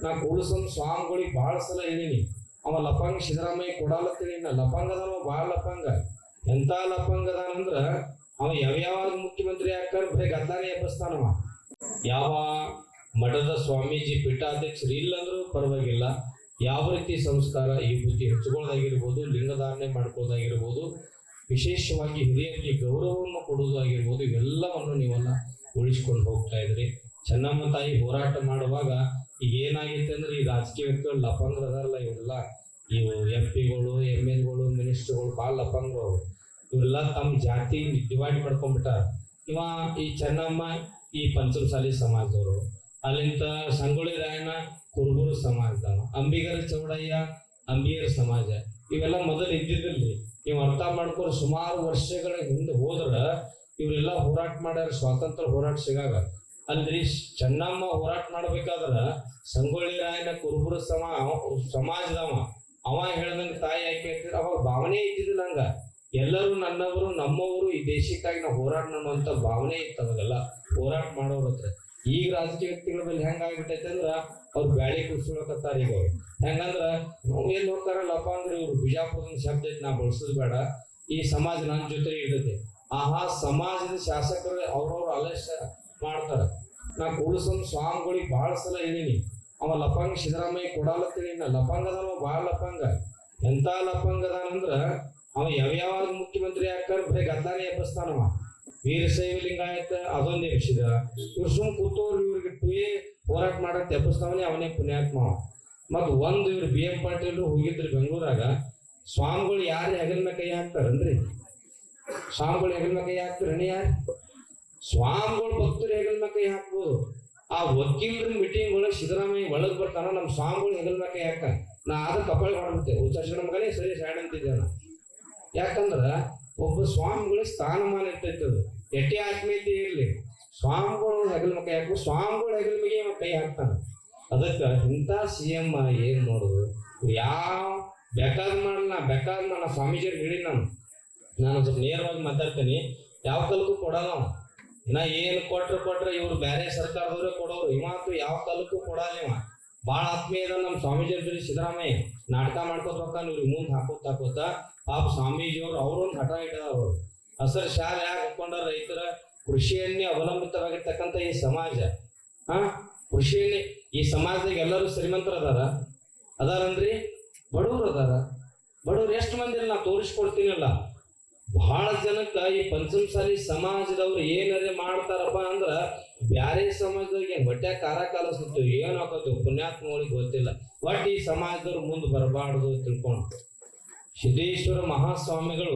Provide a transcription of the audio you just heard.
ನಾ ಕೂಡಸಂ ಸ್ವಾಮಿಗಳಿಗೆ ಬಹಳ ಸಲ ಹೇಳಿನಿ. ಅವ ಲಪಂಗ ಸಿದ್ದರಾಮಯ್ಯ ಕೊಡಾಲತ್ತೀನಿ. ನಾ ಲಪಂಗ ಅದಾನ, ಬಾಳ ಲಪಂಗ. ಎಂತ ಲಪಂಗ ಅದಾನಂದ್ರ ಅವ ಯಾವ್ಯಾವಾಗ ಮುಖ್ಯಮಂತ್ರಿ ಹಾಕಾರ ಬರೀ ಗದ್ದಾನೆ ಎಬ್ಬಿಸ್ತಾನವ. ಯಾವ ಮಠದ ಸ್ವಾಮೀಜಿ ಪೀಠಾಧ್ಯಕ್ಷರು ಇಲ್ಲಂದ್ರೂ ಪರವಾಗಿಲ್ಲ, ಯಾವ ರೀತಿ ಸಂಸ್ಕಾರ ಈ ಬುದ್ಧಿ ಹೆಚ್ಚುಕೊಳ್ಳೋದಾಗಿರ್ಬೋದು, ಲಿಂಗಧಾರಣೆ ಮಾಡ್ಕೊಳ್ಳೋದಾಗಿರ್ಬೋದು, ವಿಶೇಷವಾಗಿ ಹಿರಿಯರಿಗೆ ಗೌರವವನ್ನು ಕೊಡುವುದಾಗಿರ್ಬೋದು, ಇವೆಲ್ಲವನ್ನು ನೀವೆಲ್ಲ ಉಳಿಸ್ಕೊಂಡು ಹೋಗ್ತಾ ಇದ್ರಿ. ಚೆನ್ನಮ್ಮ ತಾಯಿ ಹೋರಾಟ ಮಾಡುವಾಗ ಈಗ ಏನಾಗಿತ್ತು ಅಂದ್ರೆ, ಈ ರಾಜಕೀಯ ವ್ಯಕ್ತಿಗಳು ಲಪಂಗ್ರು ಅದಾರಲ್ಲ, ಇವರೆಲ್ಲ ಇವು MP ಗಳು, MLಗಳು, ಮಿನಿಸ್ಟರ್ಗಳು ಭಾಳ ಲಪಂಗ್ರು. ಇವರೆಲ್ಲ ತಮ್ಮ ಜಾತಿ ಡಿವೈಡ್ ಮಾಡ್ಕೊಂಡ್ಬಿಟ್ಟಾರ. ಈ ಚೆನ್ನಮ್ಮ ಈ ಪಂಚಮಸಾಲಿ ಸಮಾಜದವರು, ಅಲ್ಲಿಂದ ಸಂಗೊಳ್ಳಿ ರಾಯಣ್ಣ ಕುರುಬರು ಸಮಾಜದವ, ಅಂಬಿಗರ ಚೌಡಯ್ಯ ಅಂಬಿಗರ ಸಮಾಜ, ಇವೆಲ್ಲ ಮೊದಲು ಇದ್ದಿದ್ದಲ್ಲಿ. ನೀವು ಅರ್ಥ ಮಾಡ್ಕೊಂಡು ಸುಮಾರು ವರ್ಷಗಳ ಹಿಂದೆ ಹೋದ್ರ ಇವರೆಲ್ಲ ಹೋರಾಟ ಮಾಡ್ಯಾರ, ಸ್ವಾತಂತ್ರ್ಯ ಹೋರಾಟ ಸಿಗಾಗ. ಅಲ್ರಿ ಚೆನ್ನಮ್ಮ ಹೋರಾಟ ಮಾಡ್ಬೇಕಾದ್ರ ಸಂಗೊಳ್ಳಿ ರಾಯಣ್ಣ ಕುರುಬರು ಸಮಾಜದವ ಅವ ಹೇಳ್ದಂಗ ತಾಯಿ ಯಾಕೆ ಹೇಳ್ತಿದ್ರು, ಅವಾಗ ಭಾವನೆ ಇದ್ದಿದ್ದಿಲ್ಲ. ಹಂಗ ಎಲ್ಲರೂ ನನ್ನವರು ನಮ್ಮವರು, ಈ ದೇಶಕ್ಕಾಗಿ ನಾವು ಹೋರಾಟ ಅನ್ನುವಂತ ಭಾವನೆ ಇತ್ತು ಅವಾಗೆಲ್ಲ ಹೋರಾಟ ಮಾಡೋರ ಹತ್ರ. ಈಗ ರಾಜಕೀಯ ವ್ಯಕ್ತಿಗಳ ಮೇಲೆ ಹೆಂಗಾಗ್ಬಿಟ್ಟೈತೆ ಅಂದ್ರ ಅವ್ರು ಬ್ಯಾಳಿ ಕುಡ್ಸ್ಕೊಳಕತ್ತಾರ. ಈಗ ಅವ್ರು ಹೆಂಗಂದ್ರ ಎಲ್ಲಿ ಹೋಗ್ತಾರ ಲಪಾಂಗ್ರಿ, ಇವ್ರು ಬಿಜಾಪುರದ ಶಬ್ದ ಐತಿ, ನಾ ಬಳಸೋದು ಬೇಡ, ಈ ಸಮಾಜ ನನ್ನ ಜೊತೆ ಇರ್ತೈತಿ. ಸಮಾಜದ ಶಾಸಕರು ಅವ್ರವ್ರು ಆಲಸ್ಯ ಮಾಡ್ತಾರ. ನಾ ಕೂಡಸಂ ಸ್ವಾಮಿಗಳಿಗೆ ಬಹಳ ಸಲ ಹೇಳಿನಿ. ಅವ ಲಪಂಗ ಸಿದ್ದರಾಮಯ್ಯ ಕೊಡಾಲತ್ತೀನಿ. ನಾ ಲಪಂಗ ಅದಾನ, ಬಾಳ ಲಪಂಗ. ಎಂತ ಲಪಂಗ ಅದಾನಂದ್ರ ಅವ ಯಾವ್ಯಾವಾಗ ಮುಖ್ಯಮಂತ್ರಿ ಹಾಕಾರ ಬರೀ ಗದ್ದಾನೆ ಎಬ್ಬಿಸ್ತಾನವ. ವೀರಶೈವ ಲಿಂಗಾಯತ ಅದೊಂದು ಎಬ್ಬಿಸಿದ. ಇವ್ರು ಸುಮ್ ಕೂತವ್ರು, ಇವ್ರಿಗೆ ಟುಯೇ ಹೋರಾಟ ಮಾಡಕ್ ಎಬ್ಬಿಸ್ತಾವನೆ ಅವನೇ ಪುಣ್ಯಾತ್ಮ. ಮತ್ ಇವ್ರು BM ಪಾಟೀಲ್ ಹೋಗಿದ್ರಿ ಬೆಂಗಳೂರಾಗ. ಸ್ವಾಮಿಗಳು ಯಾರು ಹೆಗಲ ಮೇಲೆ ಕೈ ಹಾಕ್ತಾರನ್ರಿ? ಸ್ವಾಮಿಗಳು ಹೆಗಲ ಮೇಲೆ ಕೈ ಹಾಕ್ತಾರನಿ? ಯಾರು ಸ್ವಾಮಿಗಳು ಭಕ್ತರು ಹೆಗಲ ಮೇಲೆ ಕೈ ಹಾಕ್ಬೋದು. ಆ ವಕೀಲರ ಮೀಟಿಂಗ್ ಒಳಗೆ ಸಿದ್ದರಾಮಯ್ಯ ಒಳಗ್ ಬರ್ತಾನ, ನಮ್ ಸ್ವಾಮಿಗಳು ಹೆಗಲ ಮೇಲೆ ಕೈ ಹಾಕ. ನಾ ಅದ ಕಪಾಳಿ ಹೊಡ್ಬಿಟ್ಟೆ, ಉಚ್ಚಾರಿಸಿದ ಮಗನೇ ಸರಿ ಸ್ಯಾಡ್ ಅಂತಿದ್ದೆ ನಾ. ಯಾಕಂದ್ರ ಒಬ್ಬ ಸ್ವಾಮಿಗಳ ಸ್ಥಾನಮಾನ ಇರ್ತೈತಿ. ಅದು ಎಟ್ಟೆ ಆತ್ಮೀಯತೆ ಇರ್ಲಿ, ಸ್ವಾಮಿಗಳು ಹೆಗಲ ಮೇಲೆ ಕೈ ಹಾಕು, ಸ್ವಾಮಿಗಳು ಹೆಗಲ ಮೇಲೆ ಕೈ ಹಾಕ್ತಾನ. ಅದಕ್ಕ ಇಂಥ CM ಏನ್ ನೋಡುದು, ಯಾವ ಬೇಕಾದ್ ಮಾಡಲ್ಲ ಸ್ವಾಮೀಜಿಯವ್ರು ಹೇಳಿ. ನಾನು ಸ್ವಲ್ಪ ನೇರವಾಗಿ ಮಾತಾಡ್ತೀನಿ. ಯಾವ ಕಾಲಕ್ಕೂ ಕೊಡಲ್ಲ ಅವ. ಇನ್ನ ಏನ್ ಕೊಟ್ರೆ ಇವ್ರು ಬೇರೆ ಸರ್ಕಾರದವ್ರೆ ಕೊಡೋರು. ಇವತ್ತು ಯಾವ ಕಾಲಕ್ಕೂ ಕೊಡಲ್ಲ ಇವ. ಬಾಳ ಆತ್ಮೀಯ ಇದ ನಮ್ಮ ಸ್ವಾಮೀಜಿಯವ್ರ ಜೊತೆ ಸಿದ್ದರಾಮಯ್ಯ ನಾಟಕ ಮಾಡ್ಕೋತ ಇವ್ರಿಗೆ ಮುಂದೆ ಹಾಕೋತ ಪಾಪ ಸ್ವಾಮೀಜಿಯವ್ರು ಅವ್ರೊಂದು ಹಠ ಇಟ್ಟದವ್ರು. ಹಸರು ಶಾಲೆ ಯಾಕೆ ಹಾಕೊಂಡ ರೈತರ ಕೃಷಿಯನ್ನೇ ಅವಲಂಬಿತವಾಗಿರ್ತಕ್ಕಂಥ ಈ ಸಮಾಜ. ಕೃಷಿಯನ್ನೇ ಈ ಸಮಾಜದಾಗ ಎಲ್ಲರೂ ಶ್ರೀಮಂತರ ಅದಾರನ್ರಿ, ಬಡವ್ರು ಬಡವ್ರು ಎಷ್ಟು ಮಂದಿ ನಾ ತೋರಿಸ್ಕೊಡ್ತೀನಲ್ಲ. ಬಹಳ ಜನಕ್ಕ ಈ ಪಂಚಮಸಾಲಿ ಸಮಾಜದವ್ರು ಏನರೇ ಮಾಡ್ತಾರಪ್ಪ ಅಂದ್ರ ಬ್ಯಾರೆ ಸಮಾಜದವ್ರಿಗೆ ಹೊಟ್ಟೆ ಖಾರ ಕಾಲಿಸ್ತು, ಏನ್ ಹಾಕೋದು ಪುಣ್ಯಾತ್ಮಗಳಿಗೆ ಗೊತ್ತಿಲ್ಲ. ಒಟ್ಟು ಈ ಸಮಾಜದವ್ರು ಮುಂದೆ ಬರಬಾರ್ದು ತಿಳ್ಕೊಂಡು ಸಿದ್ದೇಶ್ವರ ಮಹಾಸ್ವಾಮಿಗಳು